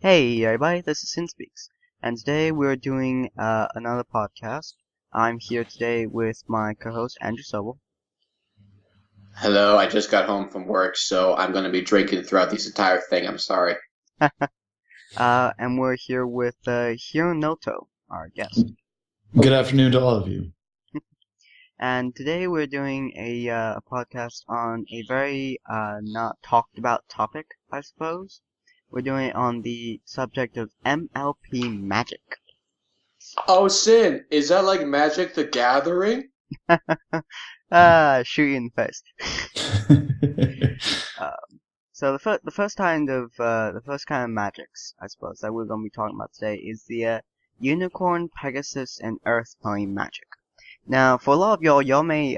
Hey everybody, this is SinSpeaks, and today we're doing another podcast. I'm here today with my co-host Andrew Sobel. Hello, I just got home from work, so I'm going to be drinking throughout this entire thing. I'm sorry. And we're here with Hironoto, our guest. Good afternoon to all of you. And today we're doing a podcast on a very not talked about topic, I suppose. We're doing it on the subject of MLP magic. Oh, Sin, is that like Magic the Gathering? Shoot you in the face. So the first kind of magics, I suppose, that we're gonna be talking about today is the unicorn, Pegasus, and earth plane magic. Now, for a lot of y'all may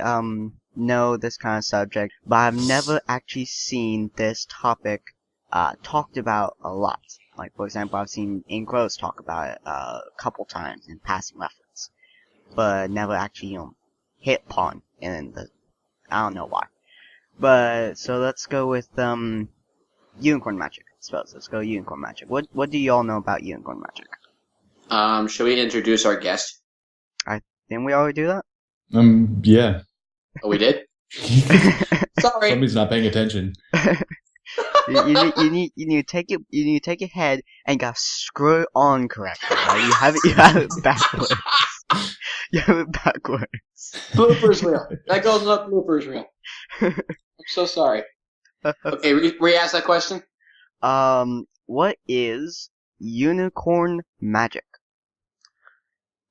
know this kind of subject, but I've never actually seen this topic talked about a lot. Like, for example, I've seen Incros talk about it a couple times in passing reference, but never actually, hit upon in the, I don't know why. But, so let's go with, unicorn magic, I suppose. Let's go unicorn magic. What do y'all know about unicorn magic? Should we introduce our guest? Didn't we already do that? Yeah. Oh, we did? Sorry. Somebody's not paying attention. You need to take your head and gotta screw it on correctly. Right? You have it backwards. You have it backwards. Bloopers reel. That goes up bloopers reel. I'm so sorry. Okay, re-ask that question. What is unicorn magic?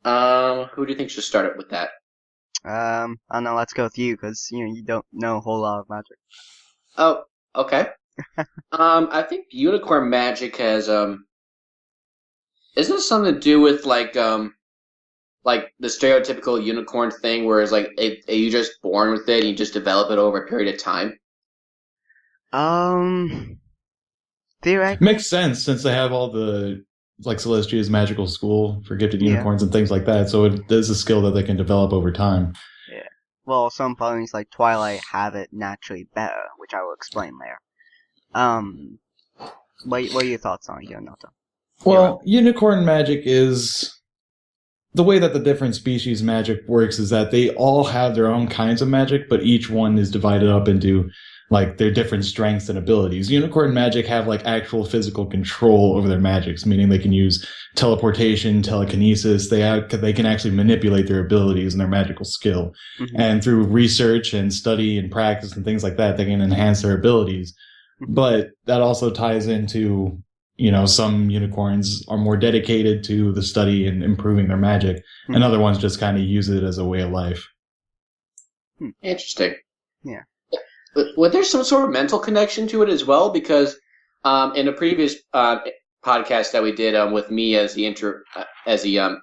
Who do you think should start it with that? I don't know, let's go with you, cause, you don't know a whole lot of magic. Oh, okay. I think unicorn magic has, isn't it something to do with, like the stereotypical unicorn thing, where it's like, you just born with it and you just develop it over a period of time? Theoretically. Makes sense since they have all the, like, Celestia's magical school for gifted unicorns and things like that, so it is a skill that they can develop over time. Yeah. Well, some ponies like Twilight have it naturally better, which I will explain later. What are your thoughts on it, Yonata? Well, unicorn magic is... The way that the different species magic works is that they all have their own kinds of magic, but each one is divided up into, like, their different strengths and abilities. Unicorn magic have, like, actual physical control over their magics, meaning they can use teleportation, telekinesis. They can actually manipulate their abilities and their magical skill. Mm-hmm. And through research and study and practice and things like that, they can enhance their abilities. But that also ties into, some unicorns are more dedicated to the study and improving their magic, and other ones just kind of use it as a way of life. Interesting. Yeah. Was there some sort of mental connection to it as well? Because in a previous podcast that we did with me as the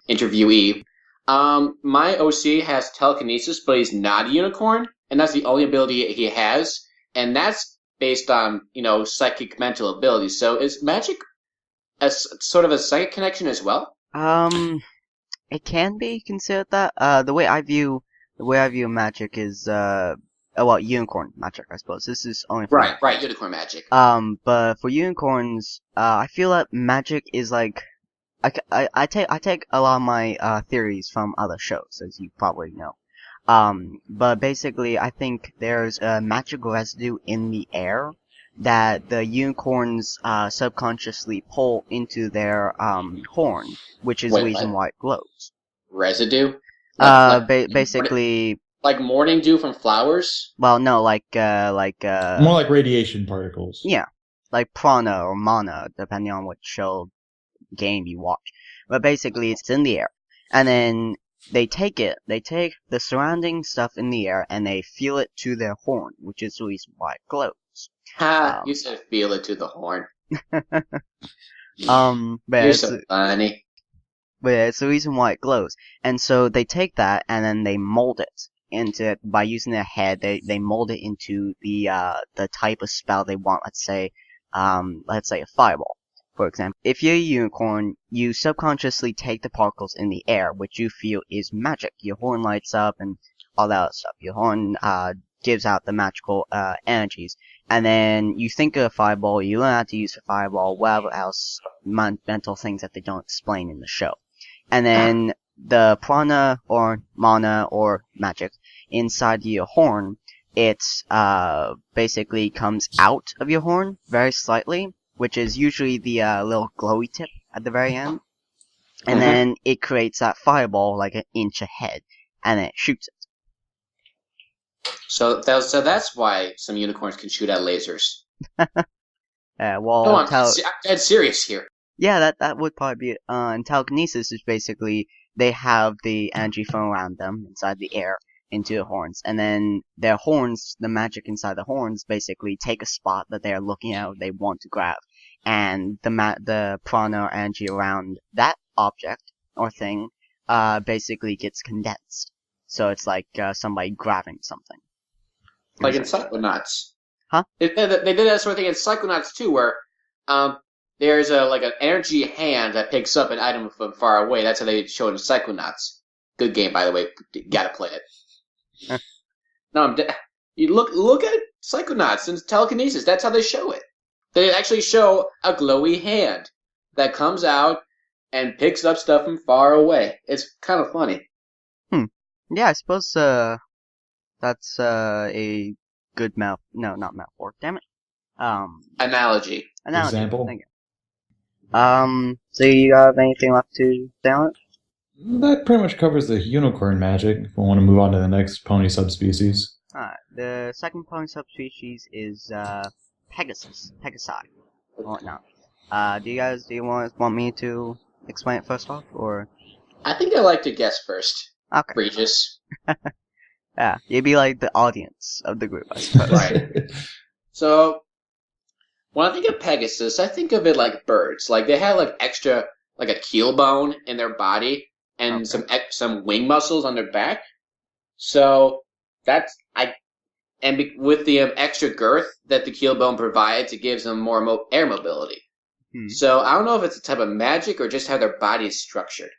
interviewee, my OC has telekinesis, but he's not a unicorn, and that's the only ability he has, and that's based on, psychic mental abilities. So is magic as sort of a psychic connection as well? It can be considered that. The way I view magic is unicorn magic, I suppose. This is only for right, unicorn magic. But for unicorns, I feel that magic is like, I take a lot of my theories from other shows, as you probably know. But basically, I think there's a magic residue in the air that the unicorns subconsciously pull into their horn, which is the reason why it glows. Residue? Basically, like morning dew from flowers? Well, no, more like radiation particles. Yeah, like prana or mana, depending on what show game you watch. But basically, it's in the air, and then they take the surrounding stuff in the air and they feel it to their horn, which is the reason why it glows. You said feel it to the horn. But You're so funny. But it's the reason why it glows. And so they take that and then they mold it by using their head, they mold it into the type of spell they want. Let's say a fireball. For example, if you're a unicorn, you subconsciously take the particles in the air, which you feel is magic. Your horn lights up and all that other stuff. Your horn gives out the magical energies. And then you think of a fireball, you learn how to use the fireball, whatever else mental things that they don't explain in the show. And then the prana or mana or magic inside your horn, it basically comes out of your horn very slightly, which is usually the little glowy tip at the very end. And then it creates that fireball like an inch ahead, and then it shoots it. So that's why some unicorns can shoot at lasers. Well, No, I'm dead serious here. Yeah, that would probably be it. And telekinesis is basically they have the energy thrown around them inside the air into the horns, and then their horns, the magic inside the horns, basically take a spot that they are looking at, they want to grab, and the prana or energy around that object or thing basically gets condensed. So it's like somebody grabbing something. Like in Psychonauts. Huh? They did that sort of thing in Psychonauts too, where there's an energy hand that picks up an item from far away. That's how they show it in Psychonauts. Good game, by the way. You gotta play it. No, you look at Psychonauts and telekinesis. That's how they show it. They actually show a glowy hand that comes out and picks up stuff from far away. It's kind of funny. Yeah, I suppose that's a good not metaphor. Damn it. Analogy. Example. Thank you. So you have anything left to say on it? That pretty much covers the unicorn magic. If we want to move on to the next pony subspecies. Alright, the second pony subspecies is Pegasi, or whatnot. Do you want me to explain it first off, or? I think I'd like to guess first. Okay. Regis. Yeah, you'd be like the audience of the group, I suppose. Right. So, when I think of Pegasus, I think of it like birds. Like they have like extra, like a keel bone in their body and some wing muscles on their back. So with the extra girth that the keel bone provides, it gives them more air mobility. So I don't know if it's a type of magic or just how their body is structured.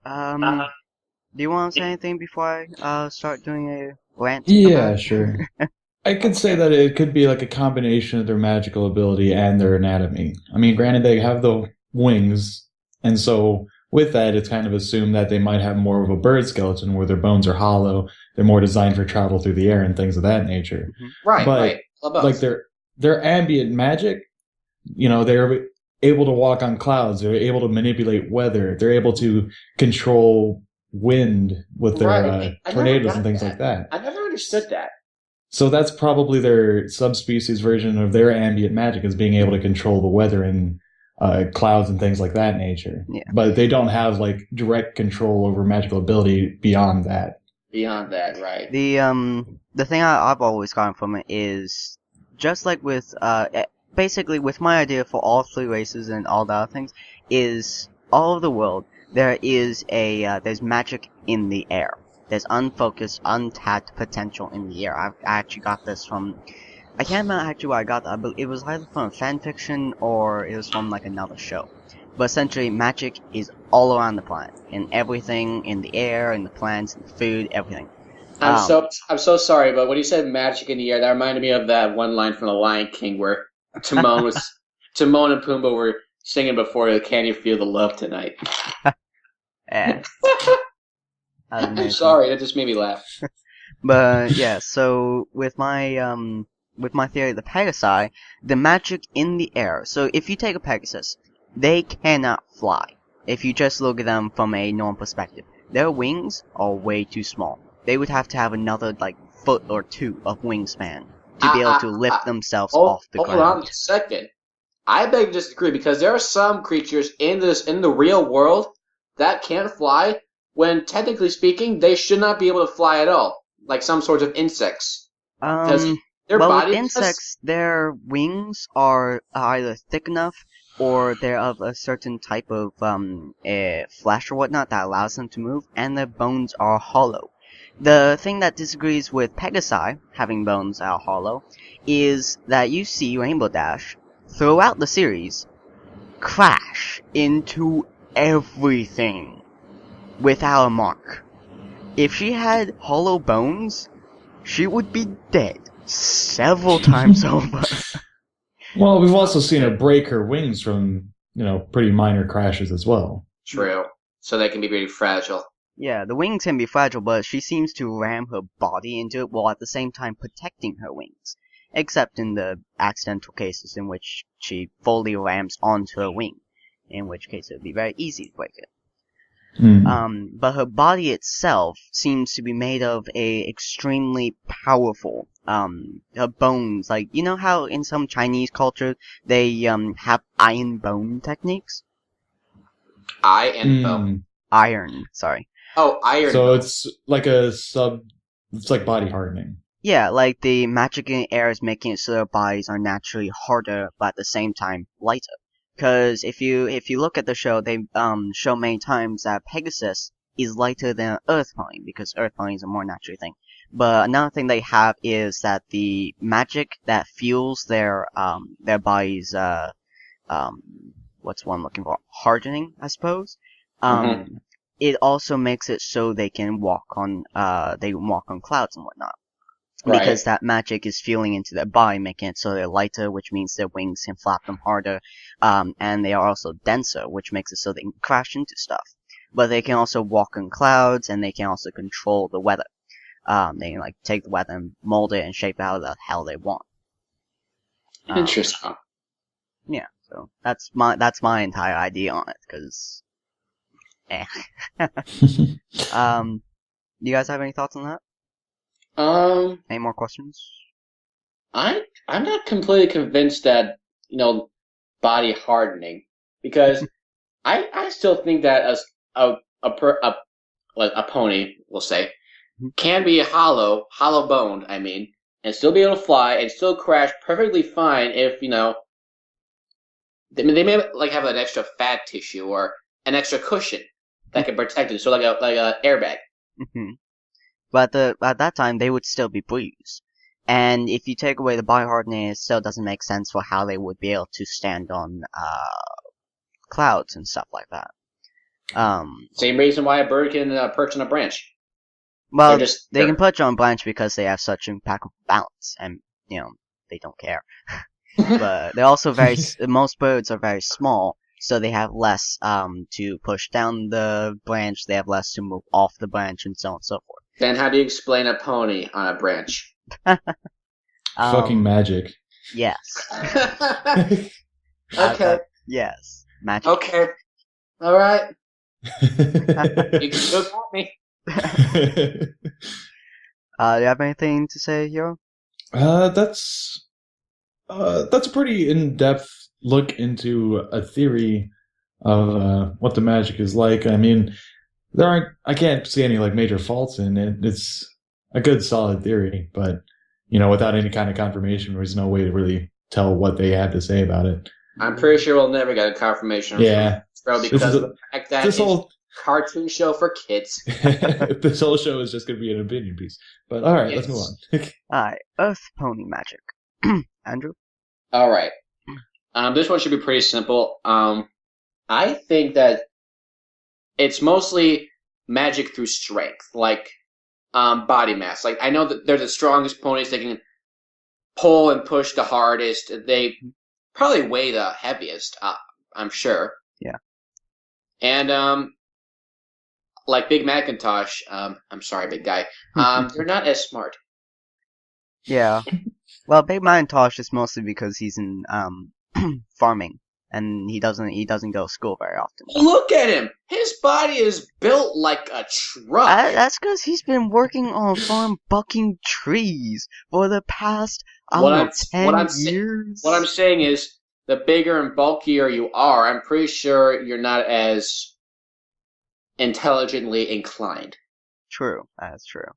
Do you want to say anything before I start doing a rant? Yeah, sure. I could say that it could be like a combination of their magical ability and their anatomy. I mean, granted, they have the wings, and so with that, it's kind of assumed that they might have more of a bird skeleton where their bones are hollow. They're more designed for travel through the air and things of that nature. Right, but, right. Like their ambient magic, they're able to walk on clouds. They're able to manipulate weather. They're able to control wind with their tornadoes and things like that. I never understood that. So that's probably their subspecies version of their ambient magic, is being able to control the weather and clouds and things like that nature. Yeah. But they don't have like direct control over magical ability beyond that. Beyond that, right. The thing I've always gotten from it is just like with basically with my idea for all three races and all the other things is all over the world there is there's magic in the air. There's unfocused, untapped potential in the air. I actually got this from, I can't remember actually where I got that, but it was either from fan fiction or it was from like another show. But essentially, magic is all around the planet, in everything, in the air, in the plants, in the food, everything. I'm so sorry, but when you said magic in the air, that reminded me of that one line from The Lion King where Timon and Pumbaa were singing before the "Can You Feel the Love Tonight?" Yeah. I'm sorry, that just made me laugh. But yeah, so with my theory of the Pegasi, the magic in the air. So if you take a Pegasus, they cannot fly. If you just look at them from a normal perspective, their wings are way too small. They would have to have another like foot or two of wingspan to be able to lift themselves off the ground. Hold on a second. I beg to disagree, because there are some creatures in the real world that can't fly, when technically speaking, they should not be able to fly at all. Like some sorts of insects. With insects, their wings are either thick enough or they're of a certain type of flesh or whatnot that allows them to move, and their bones are hollow. The thing that disagrees with Pegasi, having bones that are hollow, is that you see Rainbow Dash, throughout the series, crash into everything without a mark. If she had hollow bones, she would be dead several times over. Well, we've also seen her break her wings from, pretty minor crashes as well. True. So they can be very fragile. Yeah, the wings can be fragile, but she seems to ram her body into it while at the same time protecting her wings. Except in the accidental cases in which she fully rams onto her wing, in which case it would be very easy to break it. But her body itself seems to be made of a extremely powerful, her bones, like, you know how in some Chinese culture they, have iron bone techniques? Bone. Iron, sorry. Oh, iron. So bone. it's like it's like body hardening. Yeah, like the magic in the air is making it so their bodies are naturally harder, but at the same time lighter. Because if you look at the show, they show many times that Pegasus is lighter than Earth pony, because Earth pony is a more natural thing. But another thing they have is that the magic that fuels their bodies what's one I'm looking for? Hardening, I suppose. It also makes it so they can walk on clouds and whatnot. Right. Because that magic is fueling into their body, making it so they're lighter, which means their wings can flap them harder. And they are also denser, which makes it so they can crash into stuff. But they can also walk on clouds, and they can also control the weather. They can, like, take the weather and mold it and shape it how the hell they want. Interesting. Yeah, so that's my entire idea on it, because, do you guys have any thoughts on that? Any more questions? I'm not completely convinced that, body hardening, because I still think that a pony, we'll say, can be hollow boned, and still be able to fly and still crash perfectly fine if, they may like have an extra fat tissue or an extra cushion that can protect it, so like a airbag. But at that time, they would still be bruised. And if you take away the body hardening, it still doesn't make sense for how they would be able to stand on clouds and stuff like that. Same reason why a bird can perch on a branch. Well, they can perch on a branch because they have such impeccable balance, and, they don't care. But they're also most birds are very small, so they have less to push down the branch, they have less to move off the branch, and so on and so forth. Then how do you explain a pony on a branch? Fucking magic. Yes. Okay. Yes. Magic. Okay. All right. You can still got me. Do you have anything to say, Hiro? That's a pretty in-depth look into a theory of what the magic is like. I can't see any like major faults in it. It's a good solid theory, but without any kind of confirmation, there's no way to really tell what they had to say about it. I'm pretty sure we'll never get a confirmation. Yeah, because of the fact that it's a cartoon show for kids. This whole show is just going to be an opinion piece. But all right, let's move on. Alright, Earth Pony Magic. Andrew? All right. This one should be pretty simple. I think that it's mostly magic through strength, like body mass. Like, I know that they're the strongest ponies. They can pull and push the hardest. They probably weigh the heaviest, I'm sure. Yeah. And like Big Macintosh, I'm sorry, big guy. They're not as smart. Yeah. Well, Big Macintosh is mostly because he's in farming, and he doesn't go to school very often. Look at him! His body is built like a truck. That's because he's been working on a farm bucking trees for the past 10 years. What I'm saying is, the bigger and bulkier you are, I'm pretty sure you're not as intelligently inclined. True, that's true.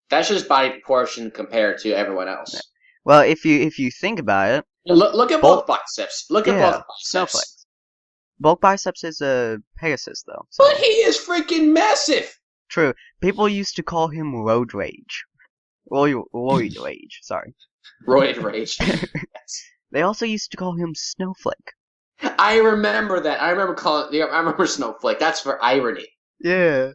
That's just body proportion compared to everyone else. Yeah. Well, if you think about it, look at both biceps. Look at both biceps. Snowflakes. Bulk biceps is a Pegasus, though. So. But he is freaking massive. True. People used to call him Road Rage. Roid Rage. Sorry. Roid Rage. Yes. They also used to call him Snowflake. I remember that. I remember Snowflake. That's for irony. Yeah.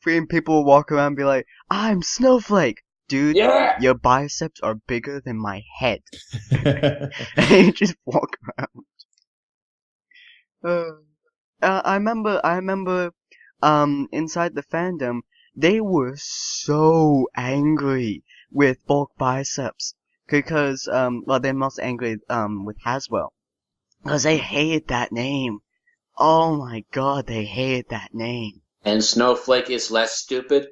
freaking people will walk around and be like, I'm Snowflake! Dude, Yeah. your biceps are bigger than my head. And you just walk around. I remember, inside the fandom, they were so angry with bulk biceps. Because, well, they're most angry, with Hasbro. Because they hated that name. Oh my god, they hated that name. And Snowflake is less stupid?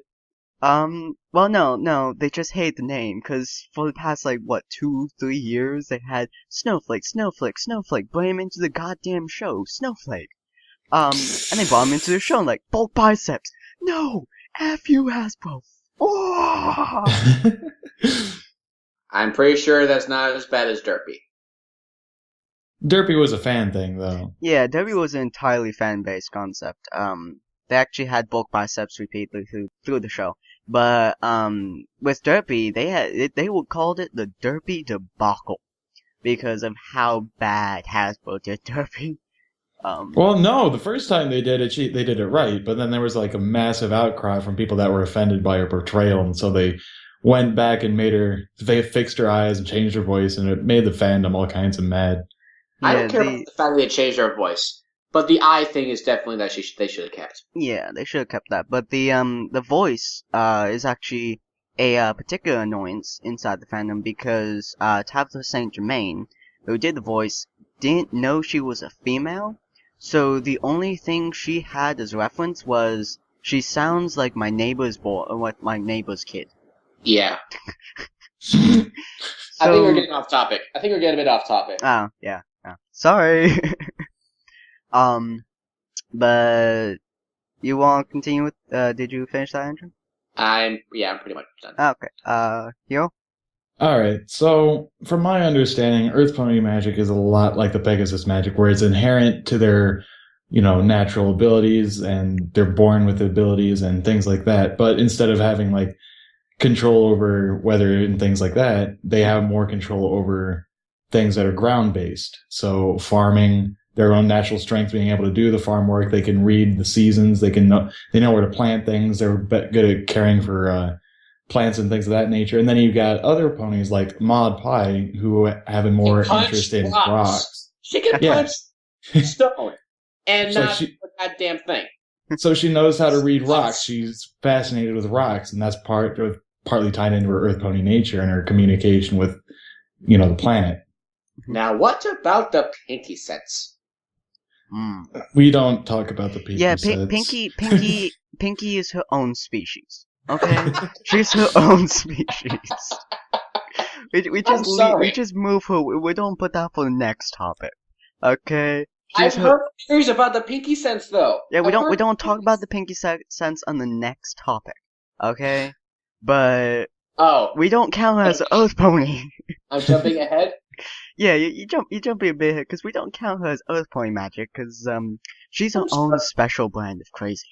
Well, no, they just hate the name, cause for the past, like, what, 2-3 years, they had Snowflake, bring him into the goddamn show, Snowflake. And they brought him into the show, and like, bulk biceps! No! F you, Hasbro! Oh! I'm pretty sure that's not as bad as Derpy. Derpy was a fan thing, though. Yeah, Derby was an entirely fan-based concept. They actually had bulk biceps repeatedly through the show. But, with Derpy, they would called it the Derpy debacle. Because of how bad Hasbro did Derpy. Well, no, the first time they did it, they did it right, but then there was like a massive outcry from people that were offended by her portrayal, and so they went back and they fixed her eyes and changed her voice, and it made the fandom all kinds of mad. I don't care about the fact that they changed her voice, but the eye thing is definitely that they should have kept. Yeah, they should have kept that. But the voice, is actually a particular annoyance inside the fandom because, Tabitha St. Germain, who did the voice, didn't know she was a female. So the only thing she had as reference was, she sounds like my neighbor's boy, or like my neighbor's kid. Yeah. So, I think we're getting off topic. I think we're getting a bit off topic. Oh, yeah. Sorry. But you want to continue with, did you finish that engine? I'm pretty much done. Okay. Hero? Alright, so from my understanding, Earth Pony magic is a lot like the Pegasus magic, where it's inherent to their, natural abilities, and they're born with the abilities and things like that. But instead of having, like, control over weather and things like that, they have more control over things that are ground-based. So farming, their own natural strength, being able to do the farm work, they can read the seasons, they know where to plant things, they're good at caring for plants and things of that nature. And then you've got other ponies like Maud Pie who have a more interest in rocks. She can punch stone and So not a goddamn thing. So she knows how to read rocks. She's fascinated with rocks, and that's partly tied into her Earth Pony nature and her communication with, the planet. Now, what about the Pinky Sense? We don't talk about the Pinky Yeah, Sense. Pinky is her own species. Okay, she's her own species. We just move her. We don't put that for the next topic. Okay. I've heard theories about the Pinky Sense, though. Yeah, we don't talk about the Pinky Sense on the next topic. Okay, but we don't count her as an Earth Pony. I'm jumping ahead. Yeah, you jumping a bit ahead because we don't count her as Earth Pony magic because she's her own special brand of crazy.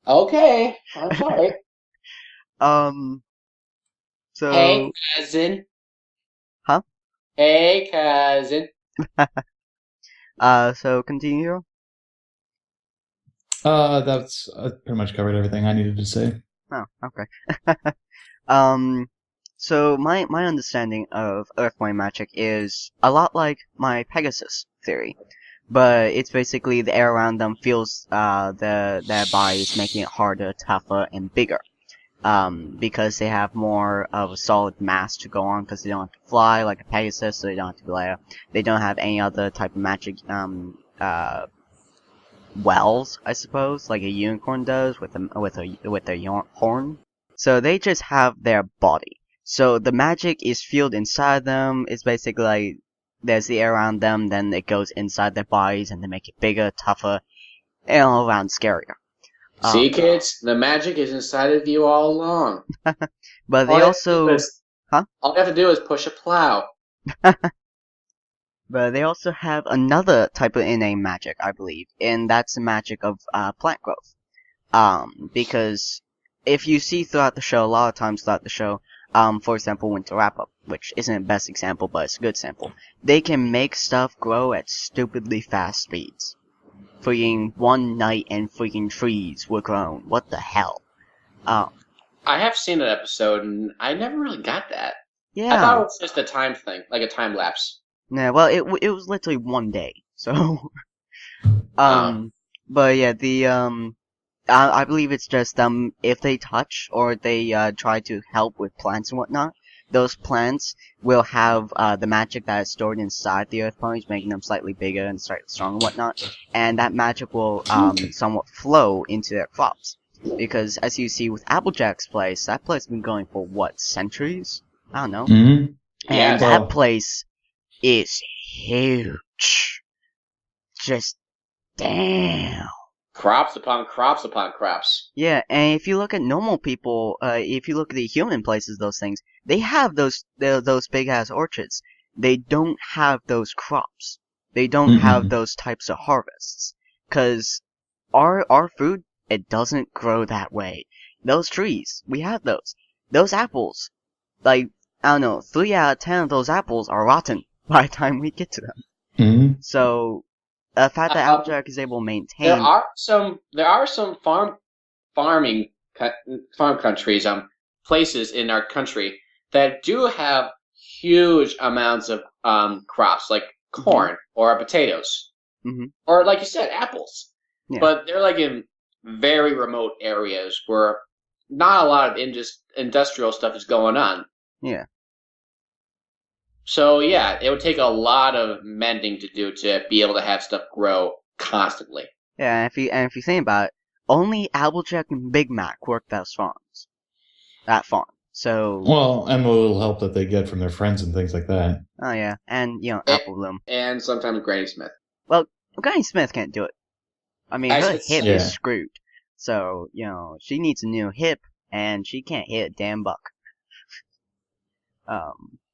Okay, I'm sorry. So. Hey, cousin. Huh? Hey, cousin. So continue. That's pretty much covered everything I needed to say. Oh, okay. So my understanding of Earthbound magic is a lot like my Pegasus theory, but it's basically the air around them feels their bodies, making it harder, tougher, and bigger. Because they have more of a solid mass to go on, because they don't have to fly like a Pegasus, so they don't have to be they don't have any other type of magic wells, I suppose, like a unicorn does with a horn. So they just have their body. So the magic is fueled inside them. It's basically like there's the air around them, then it goes inside their bodies, and they make it bigger, tougher, and all around scarier. See, kids, the magic is inside of you all along. But they also, all you have to do is push a plow. But they also have another type of innate magic, I believe, and that's the magic of plant growth. Because if you see throughout the show, a lot of times throughout the show, for example, Winter Wrap-Up, which isn't the best example, but it's a good sample, they can make stuff grow at stupidly fast speeds. freaking one night and freaking trees were grown. What the hell? I have seen an episode, and I never really got that. Yeah. I thought it was just a time thing, like a time lapse. Yeah, well, it was literally one day, so... But yeah, I believe it's just, if they touch or they, try to help with plants and whatnot, those plants will have, the magic that is stored inside the earth ponies, making them slightly bigger and slightly stronger and whatnot, and that magic will, somewhat flow into their crops. Because, as you see with Applejack's place, that place has been going for, what, centuries? I don't know. Mm-hmm. And that place is huge. Just, damn. Crops upon crops upon crops. Yeah, and if you look at normal people, if you look at the human places, those things, they have those big ass orchards. They don't have those crops. They don't have those types of harvests. 'Cause our food, it doesn't grow that way. Those trees, we have those. Those apples, like, I don't know, 3 out of 10 of those apples are rotten by the time we get to them. Mm-hmm. So, the fact that Applejack is able to maintain... There are some farm countries, places in our country that do have huge amounts of crops, like corn or potatoes, or like you said, apples. Yeah. But they're like in very remote areas where not a lot of industrial stuff is going on. Yeah. So yeah, it would take a lot of mending to do to be able to have stuff grow constantly. Yeah, and if you think about it, only Applejack and Big Mac work those farms. That farm. So... Well, and the little help that they get from their friends and things like that. Oh yeah, and, Apple Bloom. And sometimes Granny Smith. Well, Granny Smith can't do it. I mean, her hip Yeah. is screwed. So, she needs a new hip, and she can't hit a damn buck.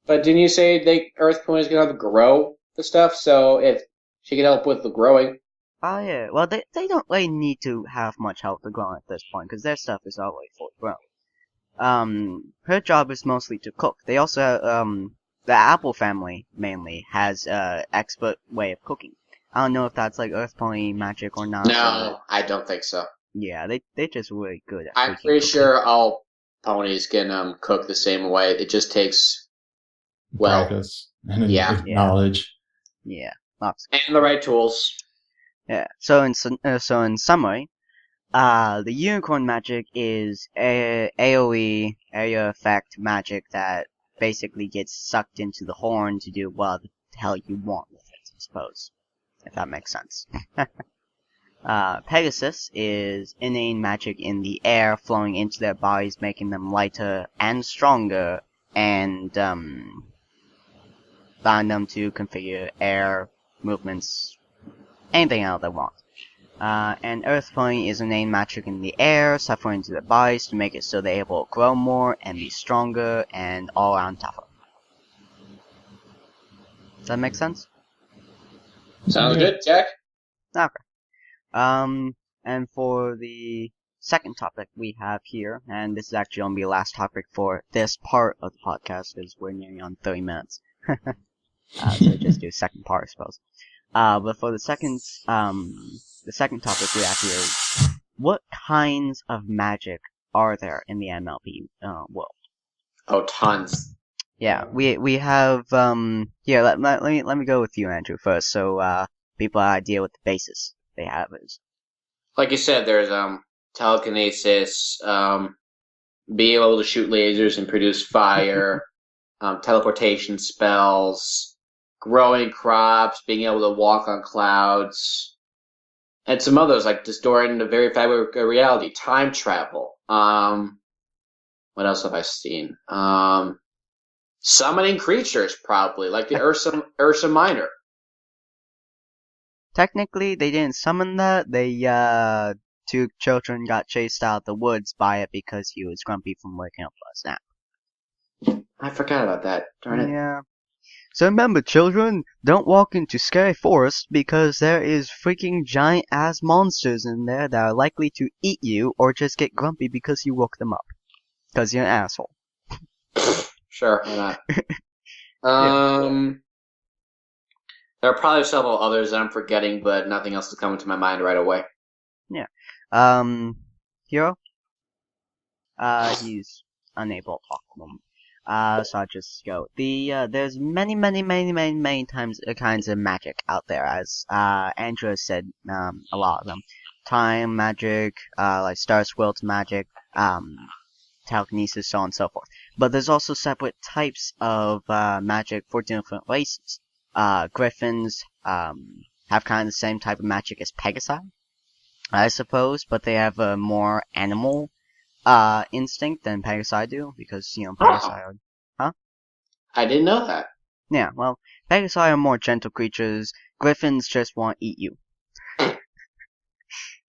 But didn't you say Earth Ponies gonna have to grow the stuff? So if she can help with the growing. Oh yeah, well they don't really need to have much help to grow at this point, because their stuff is already fully grown. Her job is mostly to cook. They also, the Apple family, mainly, has expert way of cooking. I don't know if that's like Earth Pony magic or not. No, I don't think so. Yeah, they're just really good at I'm freaking pretty cooking. sure all ponies can cook the same way. It just takes Practice and knowledge. Yeah, lots. And the right tools. Yeah. So in summary, the unicorn magic is AoE area effect magic that basically gets sucked into the horn to do what the hell you want with it, I suppose. If that makes sense. Pegasus is inane magic in the air flowing into their bodies, making them lighter and stronger, and allowing them to configure air movements, anything else they want. And Earth Pony is inane magic in the air, suffering into their bodies to make it so they're able to grow more and be stronger and all around tougher. Does that make sense? Sounds good, Jack. Okay. And for the second topic we have here, and this is actually going to be the last topic for this part of the podcast, because we're nearly on 30 minutes. So just do a second part, I suppose. But for the second topic we have here is, what kinds of magic are there in the MLP, world? Oh, tons. Yeah, we have, let me go with you, Andrew, first, so, people have an idea what the basis they have is. Like you said, there's telekinesis, being able to shoot lasers and produce fire, teleportation spells, growing crops, being able to walk on clouds, and some others like distorting the very fabric of reality, time travel. What else have I seen? Summoning creatures, probably like the Ursa Minor. Technically, they didn't summon that. They, 2 children got chased out of the woods by it because he was grumpy from waking up last nap. I forgot about that. Darn it. Yeah. So remember, children, don't walk into scary forests because there is freaking giant-ass monsters in there that are likely to eat you or just get grumpy because you woke them up. Because you're an asshole. Sure, why not? There are probably several others that I'm forgetting, but nothing else is coming to my mind right away. Yeah. Hero? He's unable to talk at the moment. So I'll just go. There's many times kinds of magic out there, as Andrew said. A lot of them. Time magic, like Star Swirl's magic, telekinesis, so on and so forth. But there's also separate types of magic for different races. Griffins have kind of the same type of magic as Pegasi, I suppose, but they have a more animal instinct than Pegasi do, because, Pegasi are... Huh? I didn't know that. Yeah, well, Pegasi are more gentle creatures. Griffins just want to eat you.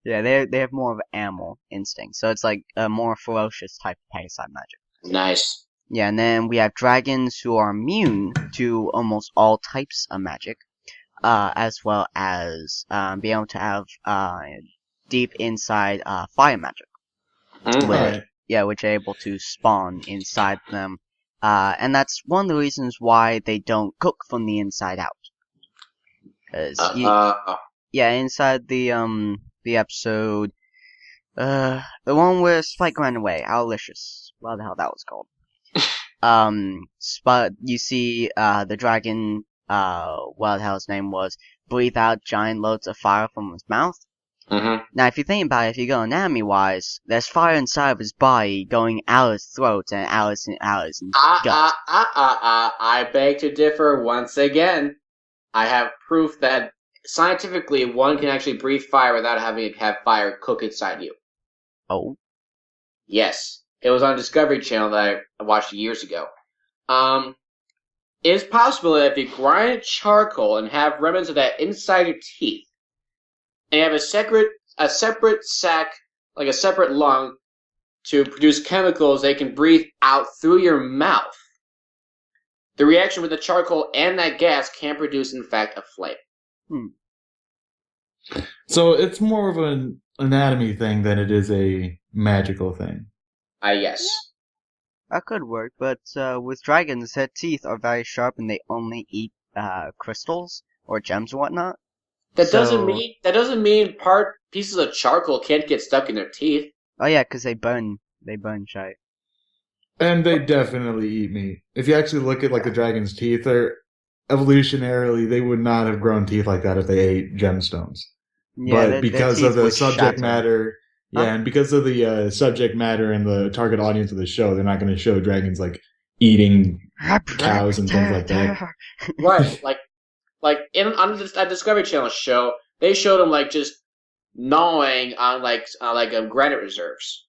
Yeah, they have more of an animal instinct, so it's like a more ferocious type of Pegasi magic. Nice. Yeah, and then we have dragons who are immune to almost all types of magic, as well as be able to have deep inside fire magic. Mm-hmm. Which are able to spawn inside them. And that's one of the reasons why they don't cook from the inside out. Cause inside the episode, the one where Spike ran away, Owlicious, what the hell that was called. But you see, the dragon, what the hell his name was, breathe out giant loads of fire from his mouth. Mm-hmm. Now, if you think about it, if you go anatomy-wise, there's fire inside of his body going out his throat and out his gut. I beg to differ once again. I have proof that scientifically one can actually breathe fire without having to have fire cook inside you. Oh? Yes. It was on Discovery Channel that I watched years ago. It's possible that if you grind charcoal and have remnants of that inside your teeth, and you have a separate sac, like a separate lung, to produce chemicals they can breathe out through your mouth, the reaction with the charcoal and that gas can produce, in fact, a flame. So it's more of an anatomy thing than it is a magical thing. Yes. That could work, but with dragons, their teeth are very sharp and they only eat crystals or gems or whatnot. That doesn't mean pieces of charcoal can't get stuck in their teeth. Oh yeah, because they burn shite. And they definitely eat meat. If you actually look at like the dragon's teeth, they're evolutionarily they would not have grown teeth like that if they ate gemstones. Yeah, but because of the subject matter, and because of the subject matter and the target audience of the show, they're not going to show dragons like eating cows and things like that. Right, like on the Discovery Channel show, they showed them like just gnawing on like granite reserves,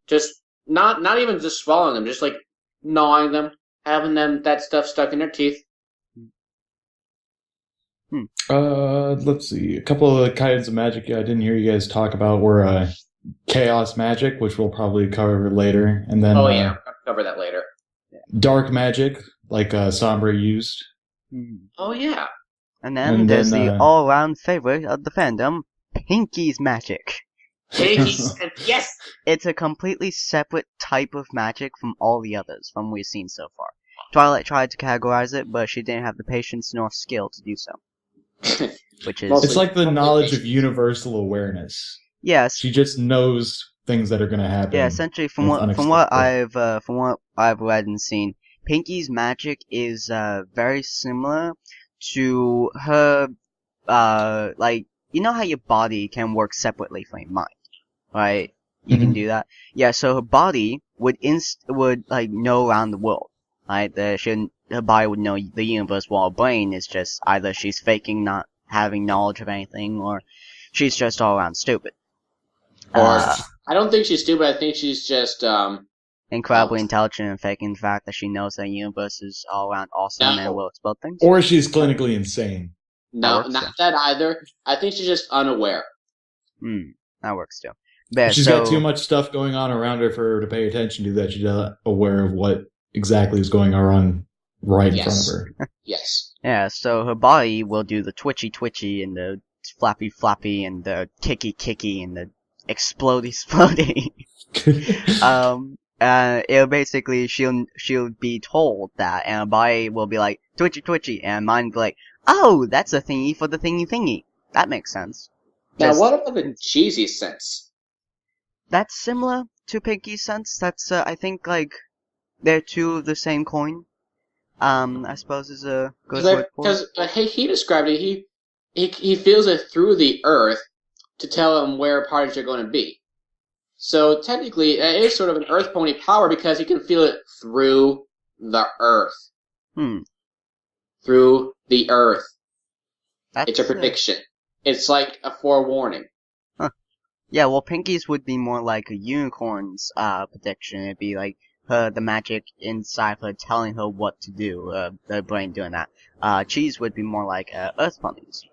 just not even just swallowing them, just like gnawing them, having that stuff stuck in their teeth. Let's see. A couple of the kinds of magic I didn't hear you guys talk about were chaos magic, which we'll probably cover later, and then I'll cover that later. Dark magic, like Sombra used. Oh yeah. And then there's the all-round favorite of the fandom, Pinky's magic. Pinky's, yes! It's a completely separate type of magic from all the others from we've seen so far. Twilight tried to categorize it, but she didn't have the patience nor skill to do so. Which is... It's like the knowledge of universal awareness. Yes. She just knows things that are going to happen. Yeah, essentially from what I've read and seen, Pinky's magic is very similar to her like, you know how your body can work separately from your mind, right? You can do that. Yeah, so her body would like know around the world, right? Her body would know the universe, while her brain is just either she's faking not having knowledge of anything, or she's just all around stupid. Or I don't think she's stupid. I think she's just incredibly intelligent and faking the fact that she knows that the universe is all around awesome and will explode things. Or she's clinically insane. No, not that either. I think she's just unaware. That works too. But she's got too much stuff going on around her for her to pay attention to that she's not aware of what exactly is going on right in front of her. Yes. Yeah, so her body will do the twitchy and the flappy and the kicky and the explodey. It'll basically, she'll be told that, and her body will be like, twitchy, and mine will be like, Oh, that's a thingy for the thingy. That makes sense. Now, Just- what about the cheesy sense? That's similar to Pinky's sense. That's I think like they're two of the same coin. I suppose is a good word for it. Because he described it, he feels it through the earth to tell him where parties are going to be. So technically, it is sort of an earth pony power because he can feel it through the earth. Through the earth. It's a prediction. It's like a forewarning. Yeah, well, Pinky's would be more like a unicorn's prediction. It'd be like the magic inside her telling her what to do, the brain doing that. Cheese would be more like Earth Ponies.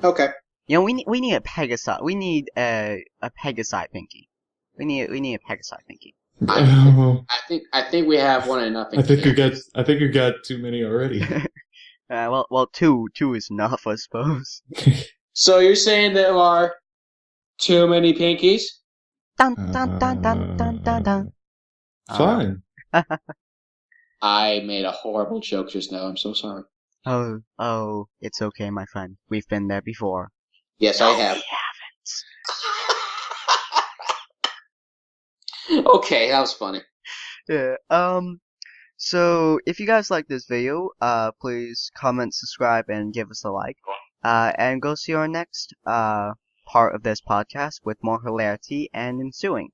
Okay. You know, we need a Pegasi. We need a Pegasi Pinky. We need a Pegasi Pinky. I think we have one enough. I think you got too many already. Well, two is enough, I suppose. So you're saying there are too many pinkies? Dun dun dun dun dun dun dun. Fine. I made a horrible joke just now. I'm so sorry. Oh, it's okay, my friend. We've been there before. Yes, I have. We haven't. Okay, that was funny. Yeah. So if you guys like this video, please comment, subscribe, and give us a like. And go see our next part of this podcast with more hilarity and ensuing.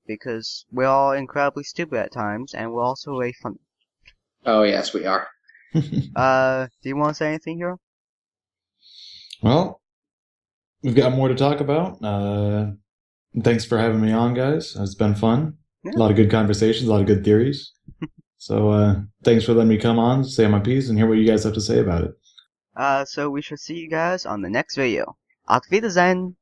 Because we're all incredibly stupid at times, and we're also very funny. Oh yes, we are. Do you want to say anything here? Well, we've got more to talk about. Thanks for having me on, guys. It's been fun. Yeah. A lot of good conversations, a lot of good theories. So thanks for letting me come on, say my piece, and hear what you guys have to say about it. So we shall see you guys on the next video. Auf Wiedersehen!